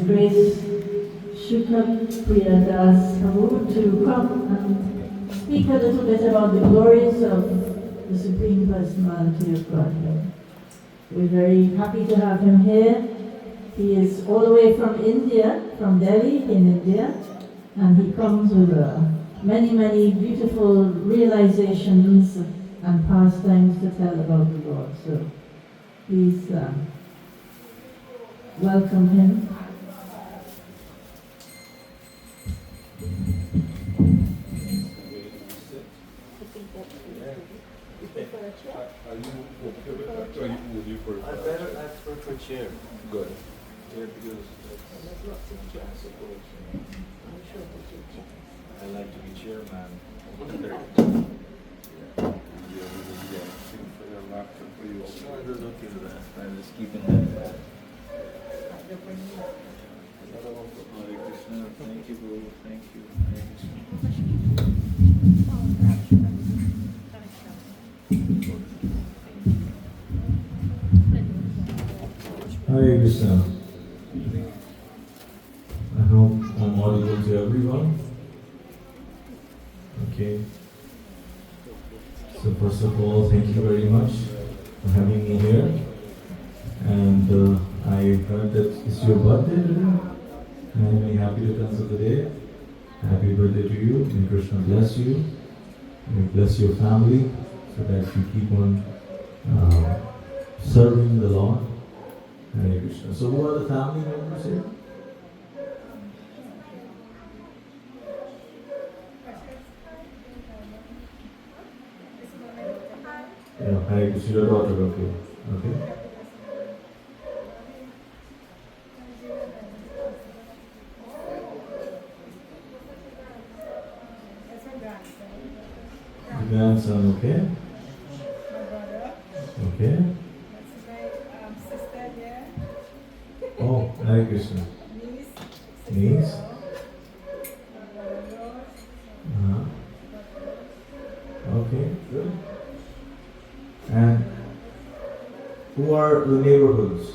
grace Suka Priya Prabhu to come and speak a little bit about the glories of the Supreme Personality of Godhead. We're very happy to have him here. He is all the way from India, from Delhi in India, and he comes with many, many beautiful realizations and pastimes to tell about the Lord. So please welcome him. I better ask for a chair. Good. Yeah, because that's suppose. I like to be chairman. I don't look into that. I'm just keeping that. Hare Krishna. Thank you, Prabhu. Thank you. Hare Krishna. Hare Krishna. I hope I'm audible to everyone. Okay. So first of all, thank you very much for having me here. And I heard that it's your birthday today. I'm very happy to cancel the day. Happy birthday to you. May Krishna bless you. May bless your family so that you keep on serving the Lord. Hare Krishna. So who are the family members here? Yeah, Hare Krishna, your daughter, okay. Okay. Grandson, okay. Okay. Oh, Hare Krishna. Niece. Okay, good. And who are the neighborhoods?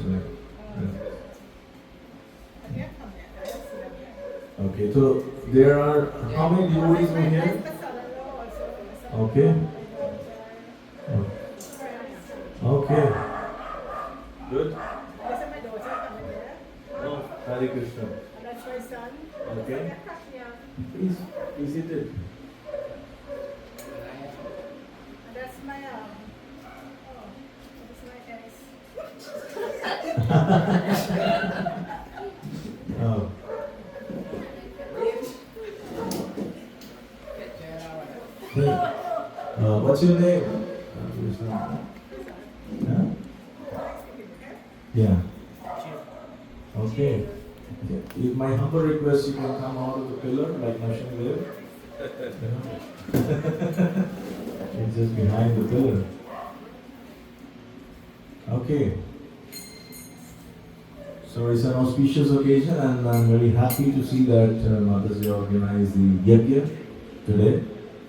Okay, so there are how many devotees over here? Okay. Okay. Good. Oh, Hare Krishna. That's my son. Okay. Please, be seated. That's my Oh. What's your name? Yeah. Okay. If my humble request, you can come out of the pillar like Nashim did. It's just behind the pillar. Okay. So it's an auspicious occasion, and I'm very happy to see that Mataji organized the Yajna today.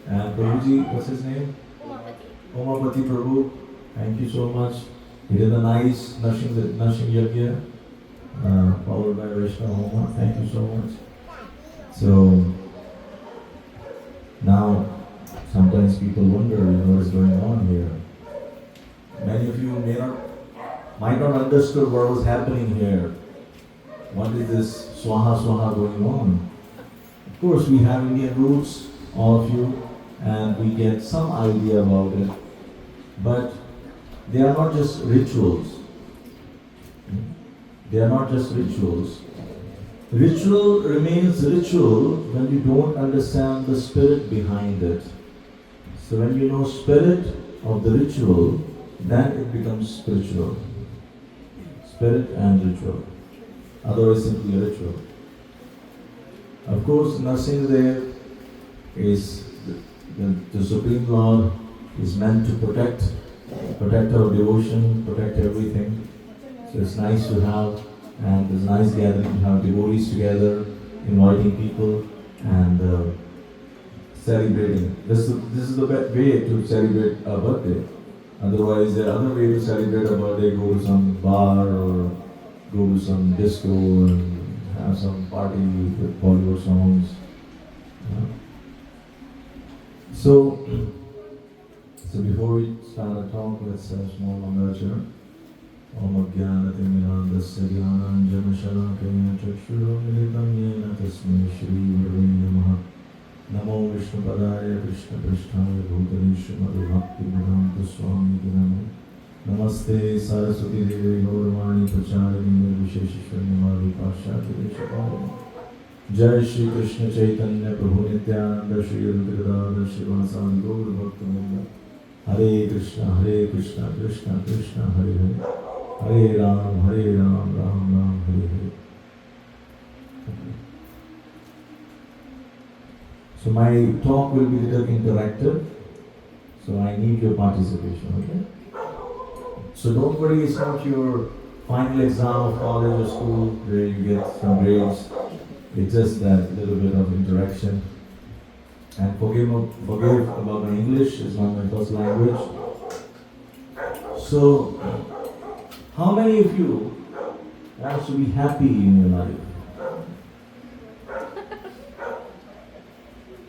And Prabhuji, what's his name? Omapati Prabhu. Thank you so much. He did a nice Nashim Yajna, followed by Vaishnava Homa. Thank you so much. So now sometimes people wonder, what is going on here. Many of you might not understood what was happening here. What is this Swaha Swaha going on? Of course, we have Indian roots, all of you, and we get some idea about it. But they are not just rituals. They are not just rituals. Ritual remains ritual when you don't understand the spirit behind it. So when you know spirit of the ritual, then it becomes spiritual. Spirit and ritual. Otherwise simply a ritual. Of course, Narasimhadev is the Supreme Lord, is meant to protect our devotion, protect everything. So it's nice to have, and it's a nice gathering to have devotees together, inviting people and celebrating. This is the best way to celebrate a birthday. Otherwise, there are other ways to celebrate a birthday. Go to some bar or go to some disco and have some party with Bollywood songs. So, before we start our talk, let's have a small nurture. Om Ajnanatimmirandasya Jnananjana Chakshuromilitam Yena Tasmai Shri Gurave Namaha. Namo Vishnupadaya Krishna Pristhaya Bhutale Srimad Bhakti Vedanta Swami Namo. Namaste Saraswati Devi Gauravani Pracharini Nirvisheshishwarnimadi Pashati Deshapari. Jai Shri Krishna Chaitanya Prabhu Nityananda Shri Advaita Shivasani Gaur Bhaktivinoda. Hare Krishna Krishna Krishna Hare Hare. Hare Ram Ram Ram Hare Hare. So my talk will be a little interactive. So I need your participation, okay? So don't worry, it's not your final exam of college or school where you get some grades. It's just that little bit of interaction. And forgive about my English, it's not my first language. So, how many of you have to be happy in your life?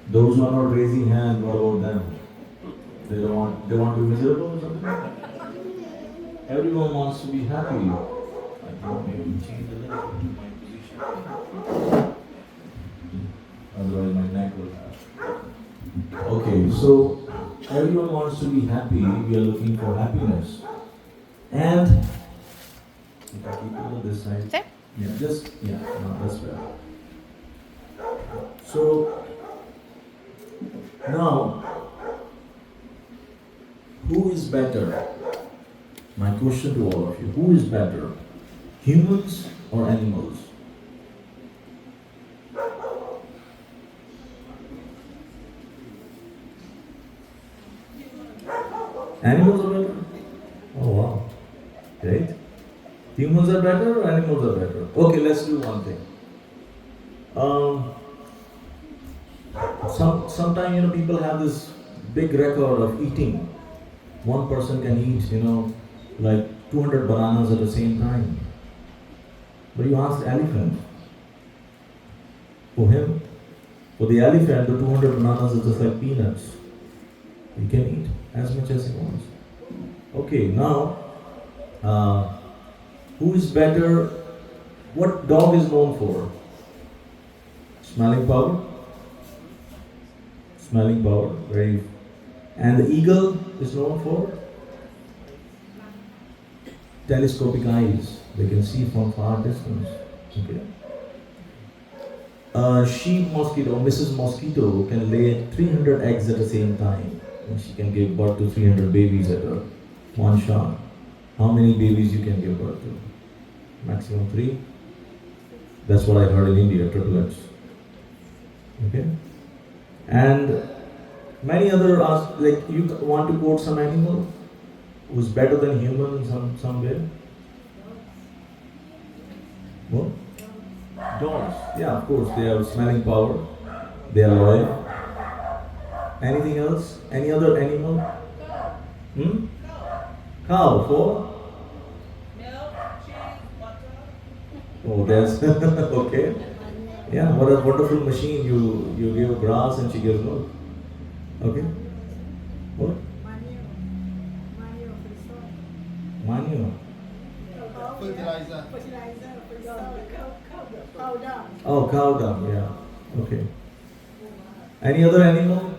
Those who are not raising hand, what about them? They want to be miserable or something? Everyone wants to be happy. I think maybe change a little bit my position. Otherwise my neck will hurt. Okay, so everyone wants to be happy. We are looking for happiness. And if I keep it on this side. That's better. So now, who is better? My question to all of you, who is better? Humans or animals? Animals are better? Oh wow. Great. Humans are better or animals are better? Okay, let's do one thing. Sometimes people have this big record of eating. One person can eat, like 200 bananas at the same time. But you ask the elephant. For the elephant, the 200 bananas are just like peanuts. He can eat as much as he wants. Okay, now, who is better? What dog is known for? Smelling power? Smelling power, very. And the eagle is known for telescopic eyes. They can see from far distance. Okay. She mosquito, Mrs. Mosquito, can lay 300 eggs at the same time. And she can give birth to 300 babies at one shot. How many babies you can give birth to? Maximum 3? That's what I heard in India, triplets. Okay? And many other like you want to quote some animal who's better than human in some way? What? Dogs. Yeah, of course, they have smelling power. They are loyal. Anything else? Any other animal? Cow. For? Milk, cheese, butter. Oh, there's okay. Yeah, what a wonderful machine. You give grass and she gives milk. Okay. What? Manure for the soil. Manure. Fertilizer for the soil. Cow dung. Oh, cow dung. Yeah. Okay. Any other animal?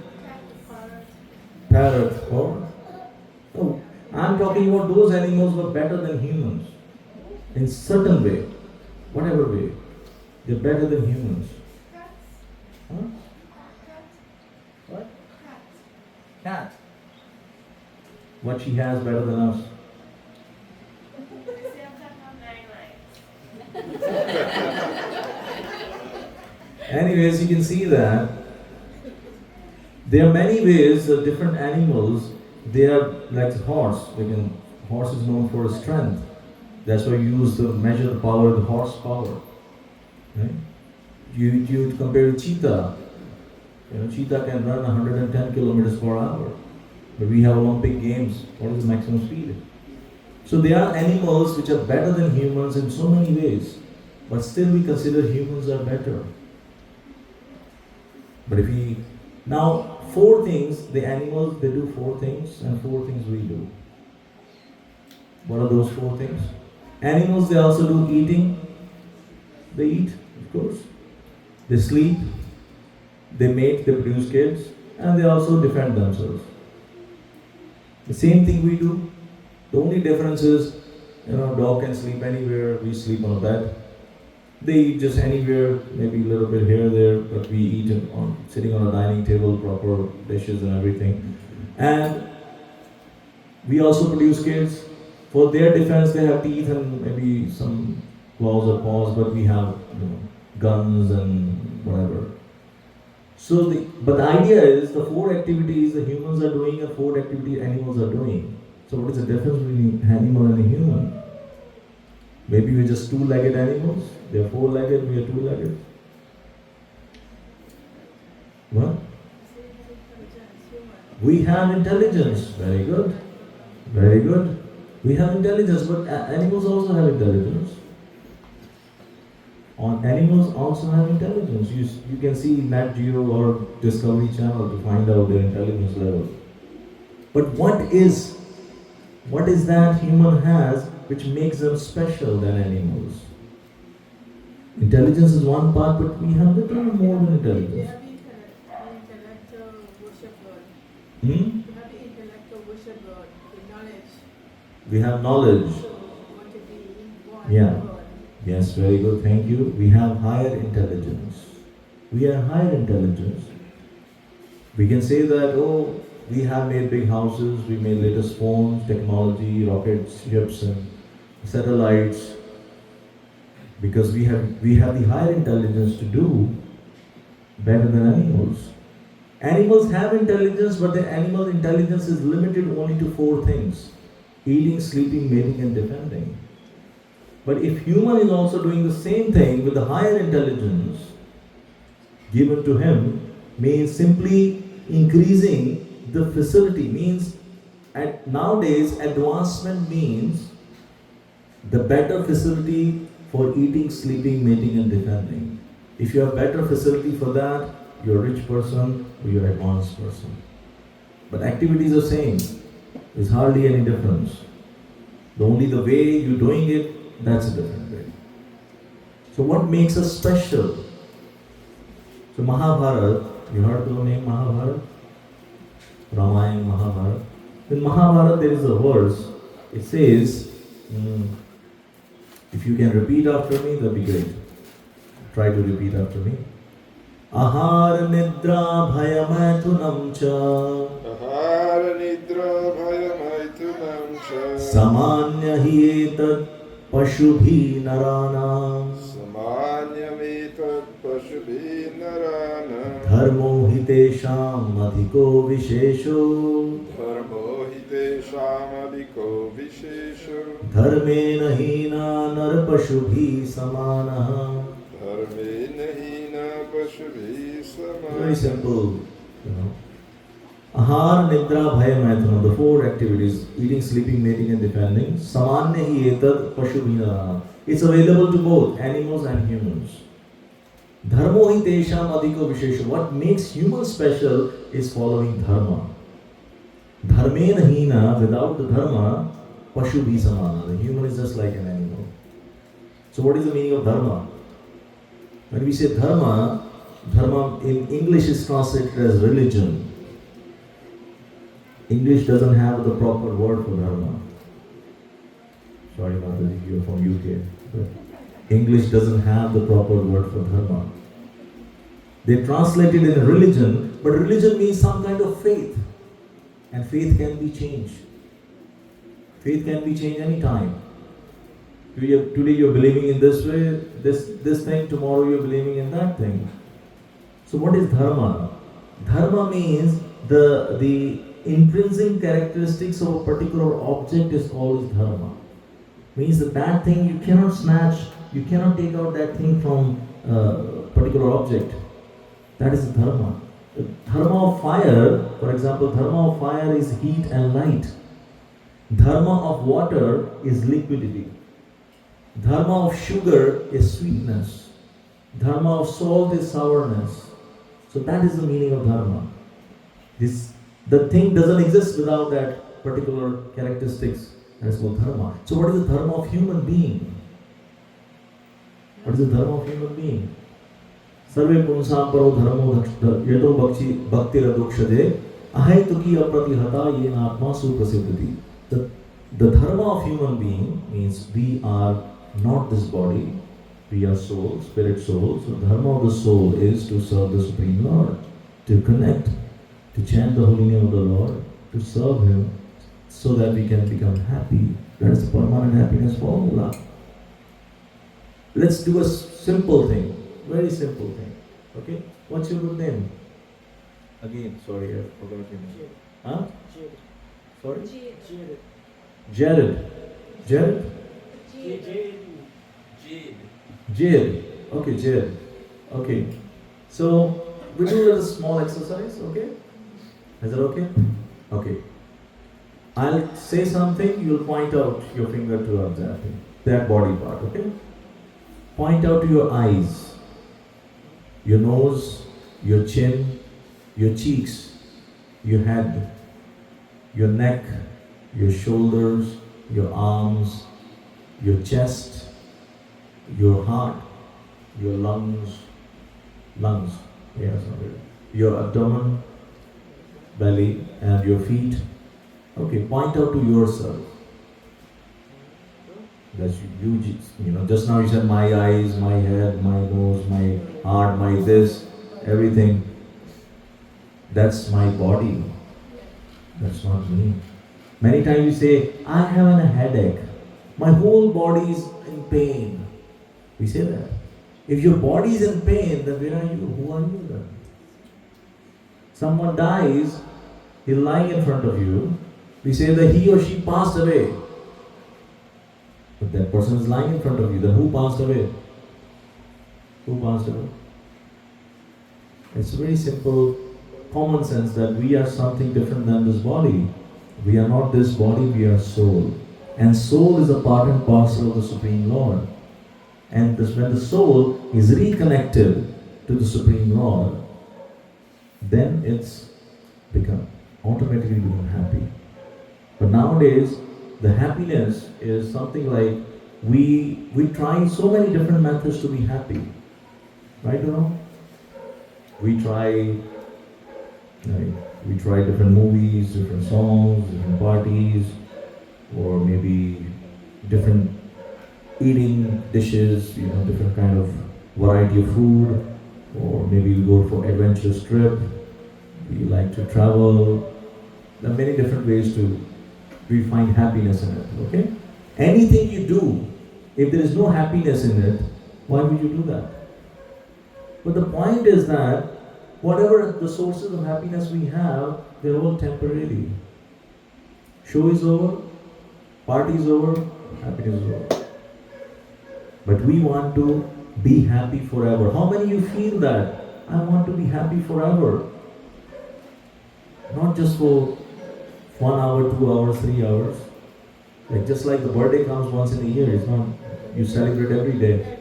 Parrot. Or? Oh, I'm talking about those animals who are better than humans in certain way, whatever way. They're better than humans. Huh? What? Cat. What she has better than us? Anyways, you can see that there are many ways that different animals, they are like a horse. Horse is known for its strength. That's why you use to measure the power of the horsepower. Right? You compare with cheetah. Cheetah can run 110 kilometers per hour. But we have Olympic Games. What is the maximum speed? So there are animals which are better than humans in so many ways. but still we consider humans are better. But if we, now 4 things, the animals they do 4 things and 4 things we do. What are those 4 things? Animals they also do eating. They eat, of course. They sleep, they mate, they produce kids, and they also defend themselves. The same thing we do. The only difference is, dog can sleep anywhere, we sleep on a bed. They eat just anywhere, maybe a little bit here, there, but we eat sitting on a dining table, proper dishes and everything. And we also produce kids. For their defense, they have teeth and maybe some claws or paws, but we have guns and whatever. But the idea is the 4 activities the humans are doing and 4 activities animals are doing. So what is the difference between an animal and a human? Maybe we're just 2-legged animals. They're 4-legged, we are 2-legged. What? We have intelligence. Very good. Very good. We have intelligence, but animals also have intelligence. Animals also have intelligence. You can see Nat Geo or Discovery Channel to find out their intelligence level. But what is that human has which makes them special than animals? Intelligence is one part, but we have little more than intelligence. We have intellectual worship God. Hmm? We have the intellectual worship God, the knowledge. We have knowledge. So we want to be one Yeah. with God. Yes, very good, thank you. We have higher intelligence. We are higher intelligence. We can say that, we have made big houses, we made latest phones, technology, rockets, ships and satellites. Because we have the higher intelligence to do better than animals. Animals have intelligence, but the animal intelligence is limited only to 4 things: eating, sleeping, mating and defending. But if human is also doing the same thing with the higher intelligence given to him, means simply increasing the facility, means nowadays advancement means the better facility for eating, sleeping, mating and defending. If you have better facility for that, you're a rich person or you're an advanced person. But activities are same. There's hardly any difference. Only the way you're doing it, that's a different way. So what makes us special? So Mahabharata, you heard the name Mahabharata? Ramayana, Mahabharata. In Mahabharata there is a verse, it says, if you can repeat after me, that'd be great. Try to repeat after me. Ahar nidra bhayamaithunam cha Ahara nidra bhayamaithunam cha samanya hi etad pashubhi naranam samanyamitat pashubhi narana dharmo hitesham adhiko vishesho dharmo hitesham adhiko vishesho dharmena hina narpashubhi samanah. dharme nahina pashubhi samana. Very simple, Ahar, Nidra, Bhaya, Maithuna, the 4 activities: eating, sleeping, mating and defending. Samanya hi etad pashubhina. It's available to both animals and humans. Dharmo hi tesham adhiko vishesha. What makes humans special is following dharma. Dharmena hina, without the dharma, pashubhi samana. The human is just like an animal. So what is the meaning of dharma? When we say dharma, dharma in English is translated as religion. English doesn't have the proper word for dharma. Sorry, Mataji, you're from UK. But English doesn't have the proper word for dharma. They translate it in religion, but religion means some kind of faith. And faith can be changed. Faith can be changed any time. Today you're believing in this way, this thing, tomorrow you're believing in that thing. So what is dharma? Dharma means the intrinsic characteristics of a particular object is called dharma. Means that thing you cannot snatch, you cannot take out that thing from a particular object. That is dharma. The dharma of fire, for example, dharma of fire is heat and light. Dharma of water is liquidity. Dharma of sugar is sweetness. Dharma of salt is sourness. So that is the meaning of dharma. The thing doesn't exist without that particular characteristics. That is called dharma. So what is the dharma of human being? What is the dharma of human being? Sarve punsam paro dharmo yato bhakti radokshade ahaytuki apratihata yena atma suprasiddhati. The dharma of human being means we are not this body, we are soul, spirit soul. So the dharma of the soul is to serve the Supreme Lord, to connect, to chant the holy name of the Lord, to serve Him so that we can become happy. That is the permanent happiness formula. Let's do a simple thing, very simple thing. Okay? What's your good name? Again, sorry, I forgot your name. Huh? Sorry? Jared. Jared? Jade. Okay, Jade. Okay. So, we do a small exercise, okay? Is that okay? Okay. I'll say something, you'll point out your finger towards that body part, okay? Point out to your eyes, your nose, your chin, your cheeks, your head, your neck, your shoulders, your arms, your chest, your heart, your lungs, your abdomen, belly, and your feet. Okay, point out to yourself. That's just now you said my eyes, my head, my nose, my heart, my this, everything. That's my body. That's not me. Many times you say, I have a headache. My whole body is in pain. We say that. If your body is in pain, then where are you? Who are you then? Someone dies, he's lying in front of you. We say that he or she passed away. But that person is lying in front of you. Then who passed away? Who passed away? It's a very simple common sense that we are something different than this body. We are not this body, we are soul. And soul is a part and parcel of the Supreme Lord. And when the soul is reconnected to the Supreme Lord, then it's automatically become happy. But nowadays, the happiness is something like we try so many different methods to be happy. Right, We try different movies, different songs, different parties, or maybe different eating dishes, different kind of variety of food, or maybe we go for adventurous trip, we like to travel. There are many different ways we find happiness in it, okay? Anything you do, if there is no happiness in it, why would you do that? But the point is that whatever the sources of happiness we have, they're all temporary. Show is over, party is over, happiness is over. But we want to be happy forever. How many of you feel that? I want to be happy forever. Not just for 1 hour, 2 hours, 3 hours. Just like the birthday comes once in a year, it's not, you celebrate every day.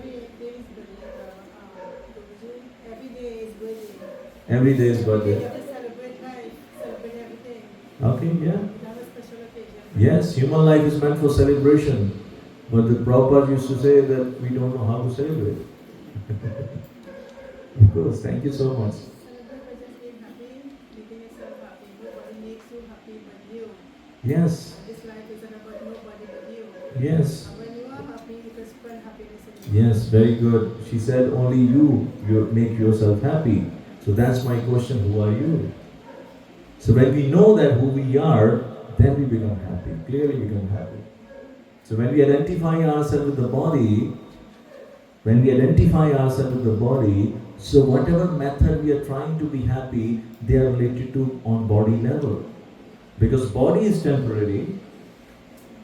Every day is birthday. You have to celebrate life, celebrate everything. Okay, yeah. Have a special occasion. Yes, human life is meant for celebration. But the Prabhupada used to say that we don't know how to celebrate. Of course, thank you so much. Celebrate by just being happy, making yourself happy. Nobody makes you happy but you. Yes, This life isn't about nobody but you. yes, And when you are happy, you can spread happiness in you. yes, very good. She said only you make yourself happy. So that's my question, who are you? So when we know that who we are, then we become happy, clearly become happy. So when we identify ourselves with the body, so whatever method we are trying to be happy, they are related to on body level. Because body is temporary.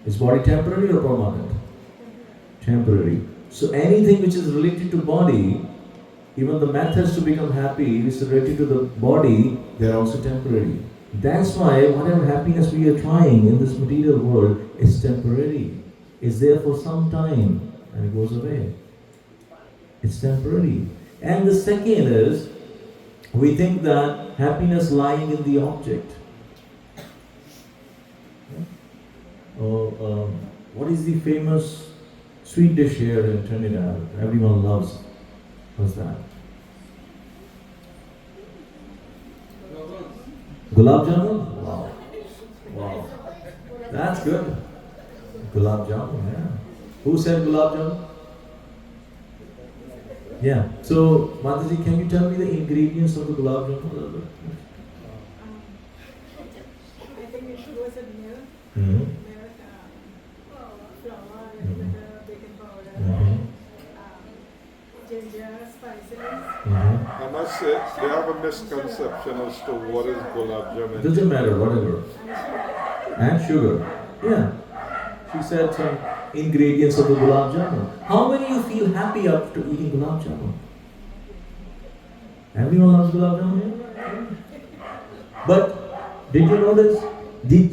Is body temporary or permanent? Temporary. So anything which is related to body, even the methods to become happy which is related to the body, they are also temporary. That's why whatever happiness we are trying in this material world is temporary. It's there for some time. and it goes away. It's temporary. And the second is, we think that happiness lying in the object. What is the famous sweet dish here in Trinidad? Everyone loves. What's that? Gulab jamun? Wow. Wow. That's good. Gulab jamun, yeah. Who said gulab jamun? Yeah. So, Mataji, can you tell me the ingredients of the gulab jamun a little bit? I think it goes in milk, Mm-hmm. flour, Mhm. baking powder, Mm-hmm. ginger, spices. Mm-hmm. I must say, they have a misconception as to what is gulab jamun. Doesn't matter, whatever. And sugar. Yeah. She said some ingredients of the gulab jamun. How many of you feel happy after eating gulab jamun? Everyone loves gulab jamun? But did you notice?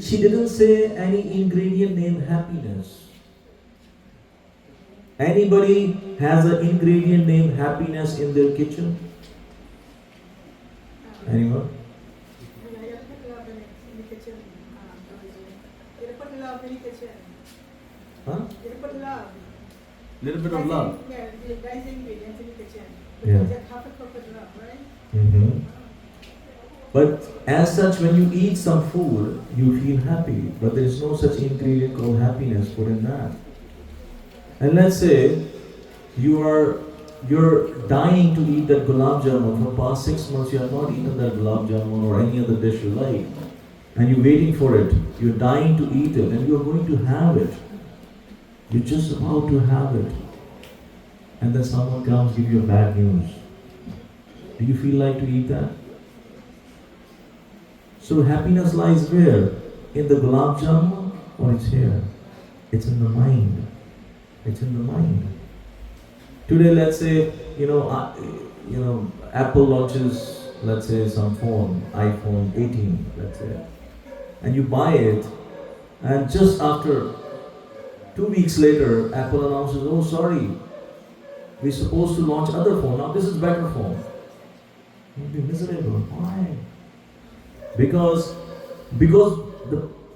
She didn't say any ingredient named happiness. Anybody has an ingredient named happiness in their kitchen? Anyone? And I put love in it in the kitchen. You put love in the kitchen. Huh? You put love. Little bit of love. Yeah, that is ingredients in the kitchen. Yeah. Because you have to cook with love, right? Mm-hmm. But as such, when you eat some food, you feel happy. But there is no such ingredient called happiness put in that. And let's say you're dying to eat that gulab jamun. For the past 6 months, you have not eaten that gulab jamun or any other dish you like, and you're waiting for it. You're dying to eat it, and you're going to have it. You're just about to have it, and then someone comes give you bad news. Do you feel like to eat that? So happiness lies where? In the gulab jamun, or it's here? It's in the mind. It's in the mind. Today, let's say, Apple launches, let's say, some phone, iPhone 18, let's say, and you buy it, and just after 2 weeks later, Apple announces, oh, sorry, we're supposed to launch other phone. Now this is better phone. You'll be miserable. Why? Because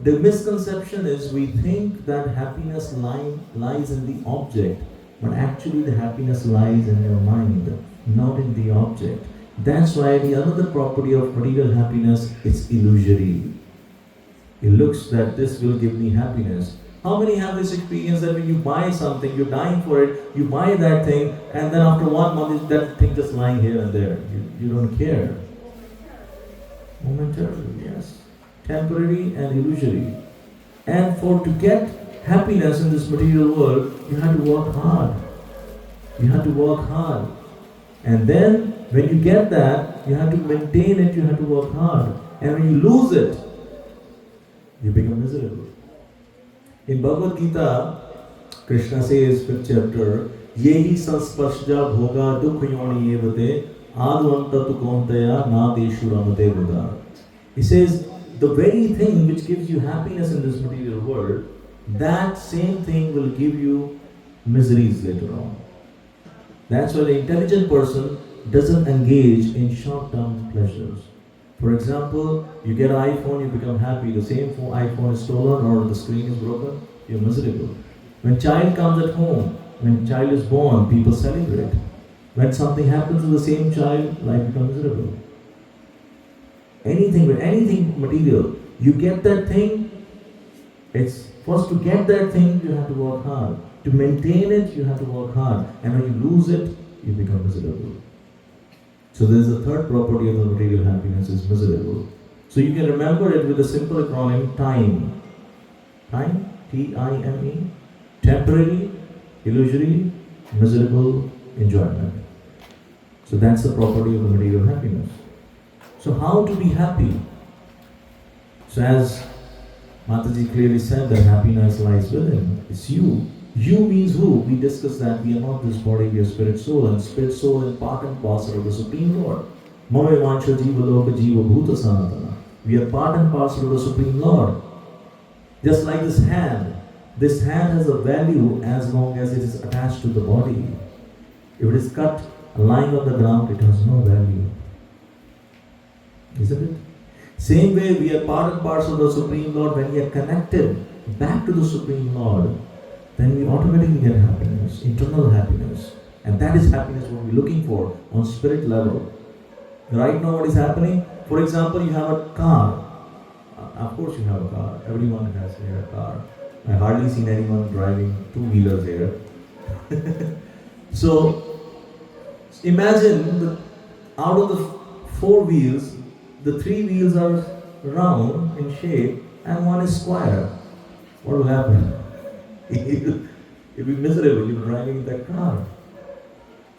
the misconception is we think that happiness lies in the object, but actually the happiness lies in your mind, not in the object. That's why the another property of material happiness is illusory. It looks that this will give me happiness. How many have this experience that when you buy something, you're dying for it, you buy that thing, and then after 1 month, that thing just lying here and there. You don't care. Momentarily, yes. Temporary and illusory. And to get happiness in this material world, you have to work hard. You have to work hard. And then, when you get that, you have to maintain it, you have to work hard. And when you lose it, you become miserable. In Bhagavad Gita, Krishna says, 5th chapter, Yehi sansparshja bhoga dukh yoni evate advanta tu kauntaya nadeshu ramate buddha. He says, the very thing which gives you happiness in this material world, that same thing will give you miseries later on. That's why the intelligent person doesn't engage in short-term pleasures. For example, you get an iPhone, you become happy. The same iPhone is stolen or the screen is broken, you're miserable. When child comes at home, when child is born, people celebrate. When something happens to the same child, life becomes miserable. Anything material, you get that thing, it's first to get that thing, you have to work hard. To maintain it, you have to work hard. And when you lose it, you become miserable. So there's a third property of the material happiness is miserable. So you can remember it with a simple acronym, time. Time, T-I-M-E. Temporary, illusory, miserable, enjoyment. So that's the property of the material happiness. So how to be happy? So as Mataji clearly said that happiness lies within. It's you. You means who? We discussed that we are not this body, we are spirit soul, and spirit soul is part and parcel of the Supreme Lord. Mame vansha jiva loka jiva bhuta sanatana. We are part and parcel of the Supreme Lord. Just like this hand. This hand has a value as long as it is attached to the body. If it is cut lying on the ground, it has no value. Isn't it? Same way, we are part and parcel of the Supreme Lord. When we are connected back to the Supreme Lord, then we automatically get happiness, internal happiness. And that is happiness what we're looking for on spirit level. Right now what is happening? For example, you have a car. Of course you have a car. Everyone has here a car. I hardly seen anyone driving two-wheelers here. So, imagine out of the four wheels, the three wheels are round in shape and one is square. What will happen? You'll be miserable, you're driving that car.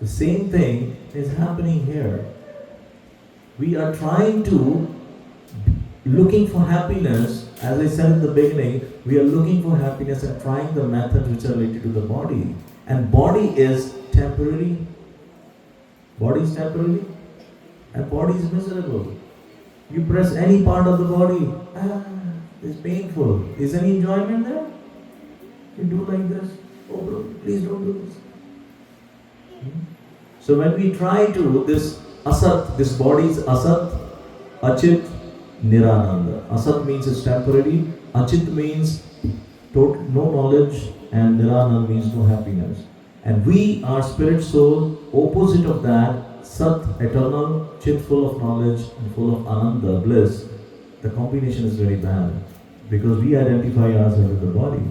The same thing is happening here. We are trying to, looking for happiness, as I said in the beginning, we are looking for happiness and trying the methods which are related to the body. And body is temporary. Body is temporary. And body is miserable. You press any part of the body, it's painful. Is any enjoyment there? You do like this. Oh bro, please don't do this. So when we try to, this asat, this body is asat, achit, nirananda. Asat means it's temporary, achit means no knowledge, and nirananda means no happiness. And we are spirit soul, opposite of that, Sat, eternal, chit full of knowledge and full of ananda, bliss. The combination is very bad because we identify ourselves with the body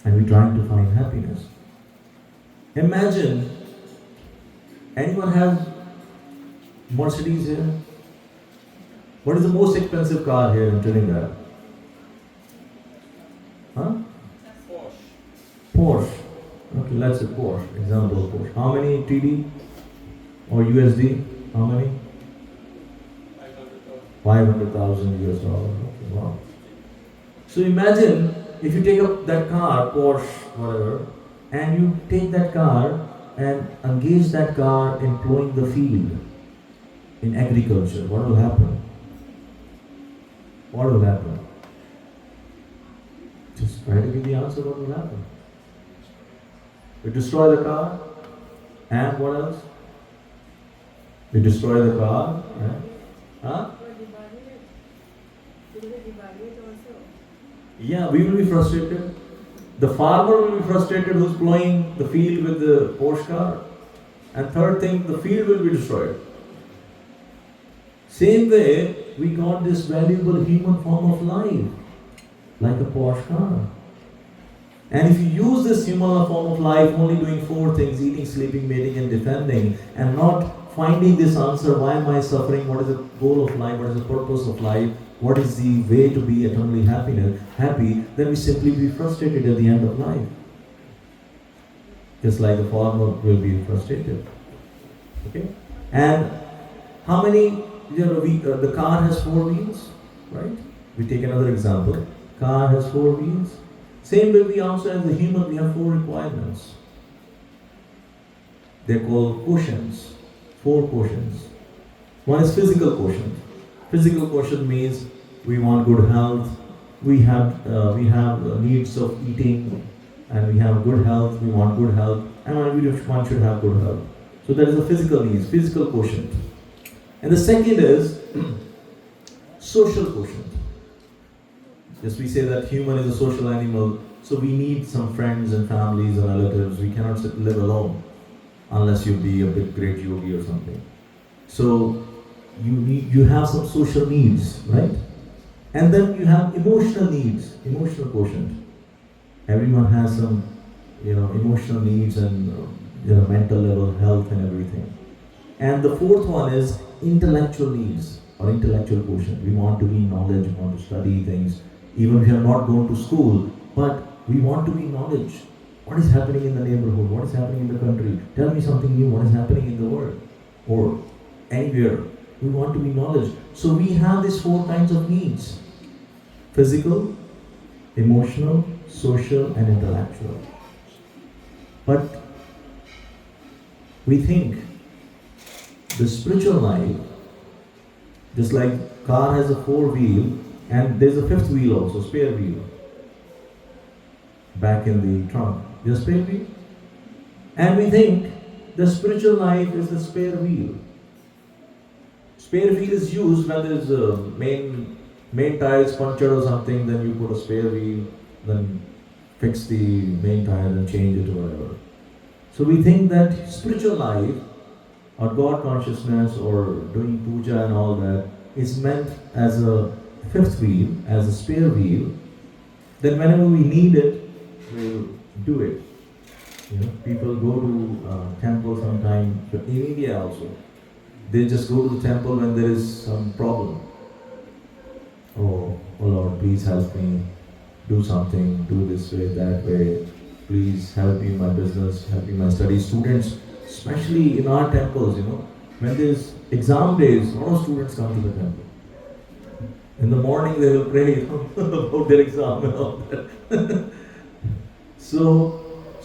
and we're trying to find happiness. Imagine, anyone has Mercedes here? What is the most expensive car here in Trinidad? Huh? Porsche. Okay, let's say Porsche. Example of Porsche. How many TD? Or USD, how many? 500,000 US dollars. Okay, wow. So imagine if you take up that car, Porsche, whatever, and you take that car and engage that car in plowing the field in agriculture, what will happen? What will happen? Just try to give the answer what will happen. We destroy the car, and what else? We destroy the car, right? Huh? Yeah, we will be frustrated. The farmer will be frustrated who's plowing the field with the Porsche car. And third thing, the field will be destroyed. Same way, we got this valuable human form of life, like a Porsche car. And if you use this human form of life only doing four things, eating, sleeping, mating and defending, and not finding this answer, why am I suffering, what is the goal of life, what is the purpose of life, what is the way to be eternally happy, then we simply be frustrated at the end of life. Just like a farmer will be frustrated. Okay? And how many, the car has four wheels, right? We take another example. Car has four wheels. Same way we also as a human, we have four requirements. They're called quotients. Four quotients. One is physical quotient. Physical quotient means we want good health, we have needs of eating, and we have good health, we want good health, and one should have good health. So that is a physical needs, physical quotient. And the second is social quotient. Yes, we say that human is a social animal, so we need some friends and families and relatives. We cannot live alone unless you be a big great yogi or something. So you have some social needs, right? And then you have emotional needs, emotional quotient. Everyone has some, emotional needs and mental level health and everything. And the fourth one is intellectual needs or intellectual quotient. We want to be knowledge, we want to study things, even if we have not gone to school, but we want to be knowledge. What is happening in the neighborhood? What is happening in the country? Tell me something new. What is happening in the world? Or anywhere. We want to be knowledge. So we have these four kinds of needs. Physical, emotional, social and intellectual. But we think the spiritual life, just like car has a four wheel and there's a fifth wheel also, spare wheel. back in the trunk. Your spare wheel. And we think the spiritual life is the spare wheel. Spare wheel is used when there is a main tire is punctured or something, then you put a spare wheel, then fix the main tire and change it or whatever. So we think that spiritual life or God consciousness or doing puja and all that is meant as a fifth wheel, as a spare wheel. Then whenever we need it, we'll do it. People go to temple sometime, but in India also. They just go to the temple when there is some problem. Oh Lord, please help me do something, do this way, that way. Please help me in my business, help me in my studies. Students, especially in our temples, when there's exam days, a lot of students come to the temple. In the morning they will pray about their exam and all that. So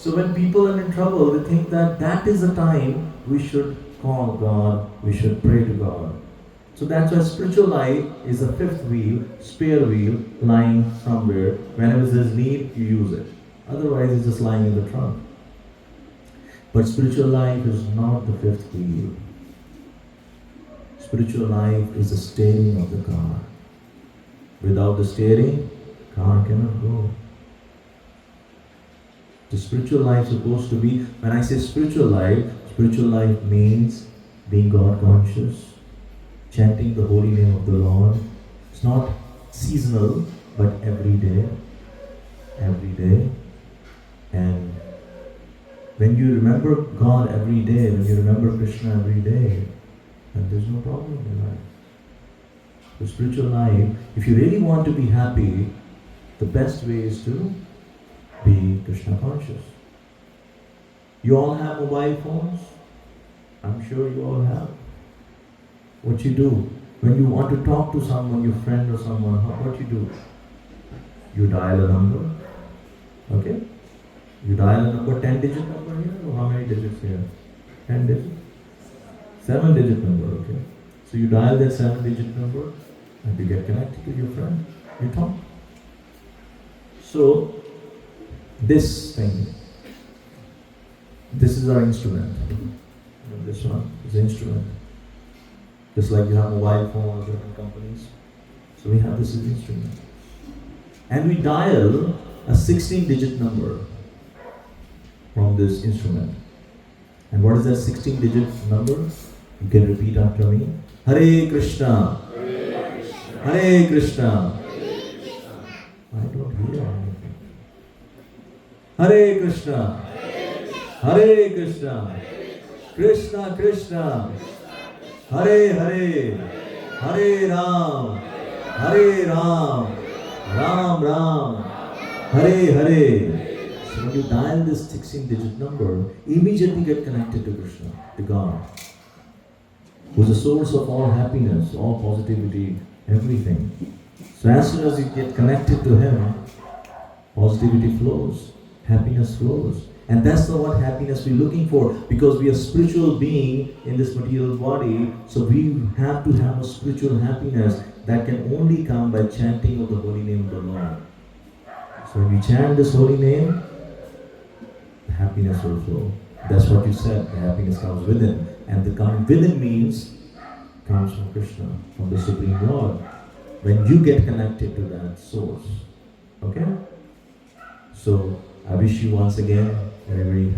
when people are in trouble, they think that is the time we should call God, we should pray to God. So that's why spiritual life is a fifth wheel, spare wheel, lying somewhere. Whenever there's need, you use it. Otherwise, it's just lying in the trunk. But spiritual life is not the fifth wheel. Spiritual life is the steering of the car. Without the steering, car cannot go. The spiritual life is supposed to be, when I say spiritual life means being God conscious, chanting the holy name of the Lord. It's not seasonal, but every day. And when you remember God every day, when you remember Krishna every day, then there's no problem in your life. The spiritual life, if you really want to be happy, the best way is to be Krishna conscious. You all have mobile phones? I'm sure you all have. What you do? When you want to talk to someone, your friend or someone, what you do? You dial a number. Okay? You dial a number, 10-digit number here, or how many digits here? 10 digits? 7-digit number, okay? So you dial that 7-digit number and you get connected to your friend. You talk. So, this thing, this is our instrument. This one is the instrument. Just like you have mobile phones, different companies. So we have this as an instrument. And we dial a 16-digit number from this instrument. And what is that 16-digit number? You can repeat after me. Hare Krishna. Hare Krishna. I don't hear anything. Hare Krishna. Hare Krishna. Krishna Krishna. Hare Hare. Hare Ram. Hare Ram. Ram Ram. Hare Hare. So when you dial this 16-digit number, immediately get connected to Krishna, to God, who's the source of all happiness, all positivity, everything. So as soon as you get connected to Him, positivity flows, happiness flows. And that's not what happiness we're looking for, because we are spiritual being in this material body, so we have to have a spiritual happiness that can only come by chanting of the holy name of the Lord. So when we chant this holy name, the happiness will flow. That's what you said, the happiness comes within. And the coming within means, comes from Krishna, from the Supreme Lord. When you get connected to that source. Okay? So, I wish you once again a very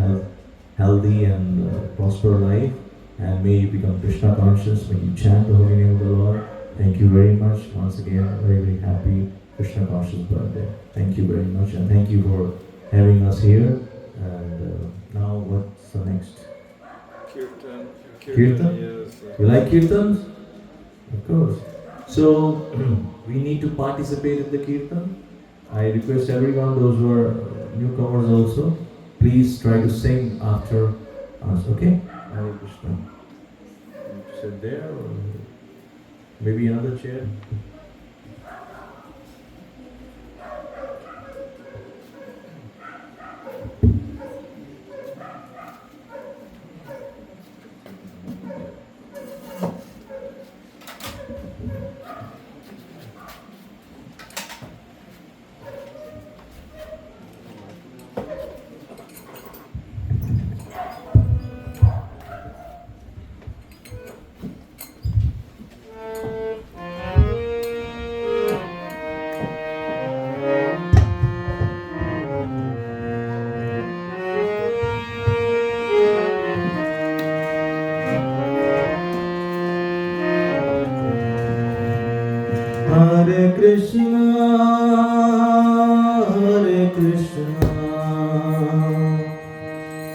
healthy and prosper life, and may you become Krishna conscious when you chant the holy name of the Lord. Thank you very much. Once again, very, very happy Krishna conscious birthday. Thank you very much, and thank you for having us here. And now, what's the next? Kirtan. Kirtan? Yes. You like Kirtans? Of course. So, we need to participate in the Kirtan. I request everyone, those who are newcomers also, please try to sing after us, okay? Hare Krishna. You sit there, or maybe another chair.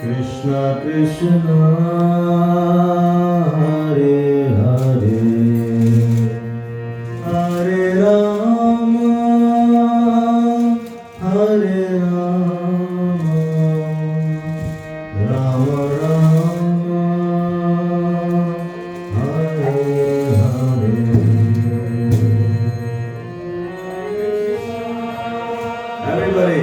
Krishna Krishna Hare Hare Hare Rama Hare Rama Rama Rama Hare Hare. Everybody.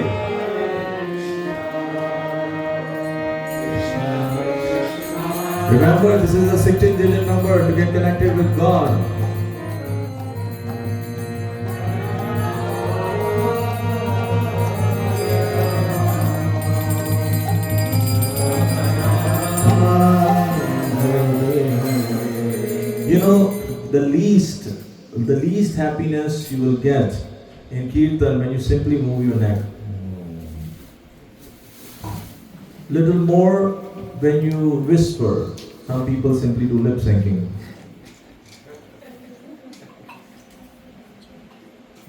Remember, this is a 16-digit number to get connected with God. You know, the least happiness you will get in Kirtan when you simply move your neck. Little more when you whisper. Some people simply do lip syncing.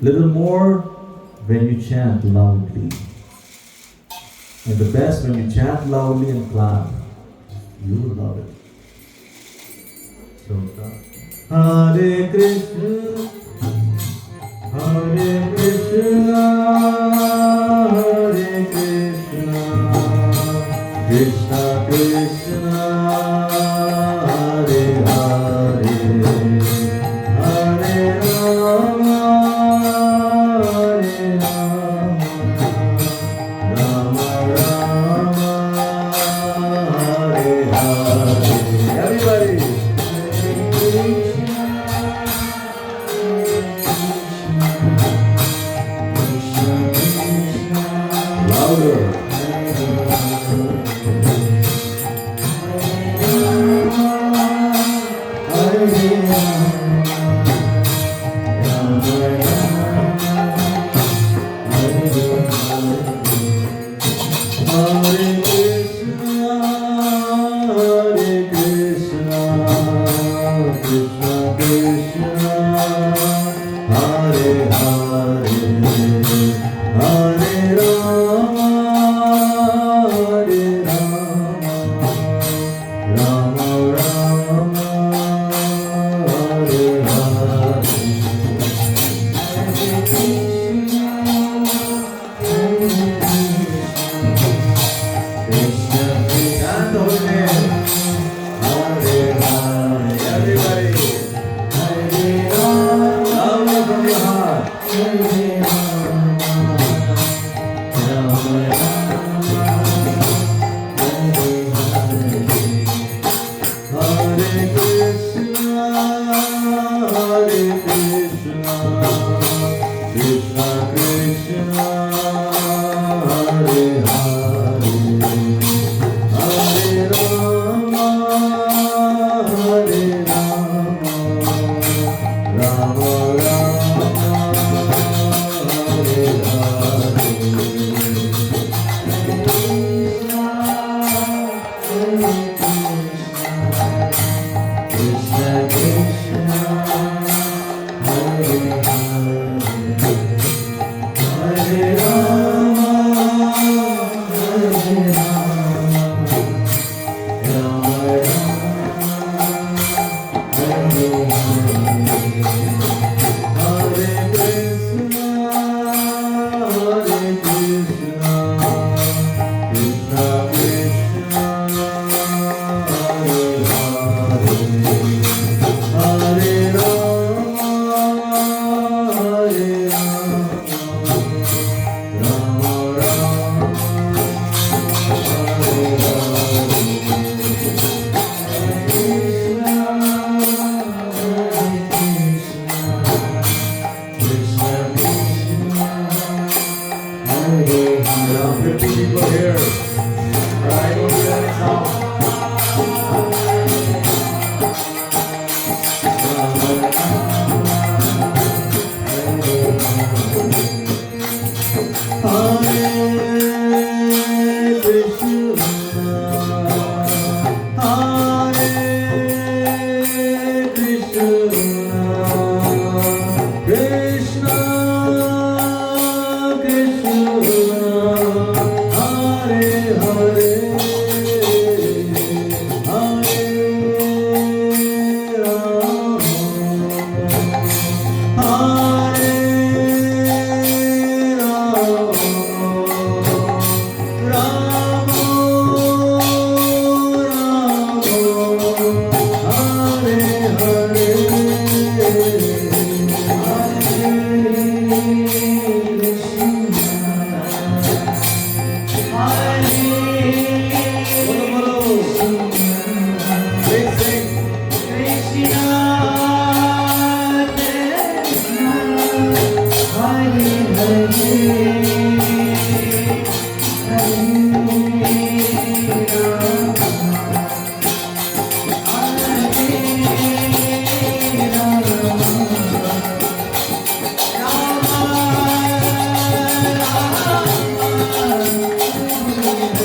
Little more when you chant loudly. And the best when you chant loudly and clap. You will love it. So, Hare Krishna, Hare Krishna, Hare Krishna, Krishna Krishna, Hare Hare, Hare Rama, Hare Rama, Rama Rama, Hare Hare. Everybody. Louder. Krishna Krishna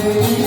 Hare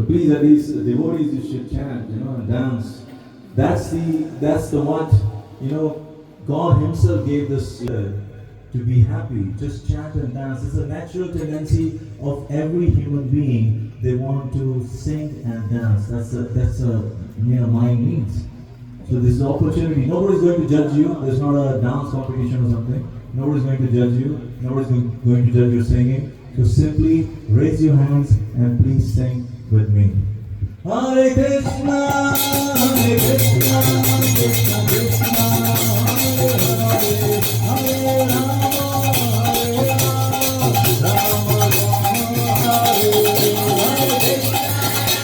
please, at least devotees, you should chant, and dance. That's the what, God Himself gave this to be happy. Just chant and dance. It's a natural tendency of every human being. They want to sing and dance. That's a mind needs. So this is the opportunity. Nobody's going to judge you. There's not a dance competition or something. Nobody's going to judge you. Nobody's going to judge your singing. So simply raise your hands and please sing with me. Hare Krishna, Hare Krishna, Krishna Krishna, Hare Hare, Hare Rama, Hare Rama, Rama Rama, Hare Hare.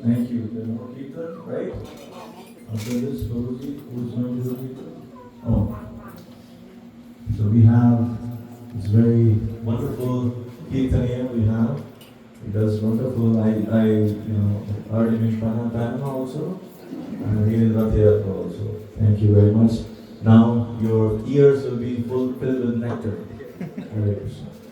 Thank you. There's no Kirtan, right? After this, Prabhuji, who's going to do Kirtan? Oh. So we have this very wonderful Kirtaniya we have. He does wonderful. I heard him in Panama also. And he in Rath Yatra also. Thank you very much. Now, your ears will be filled with nectar. Hare Krishna.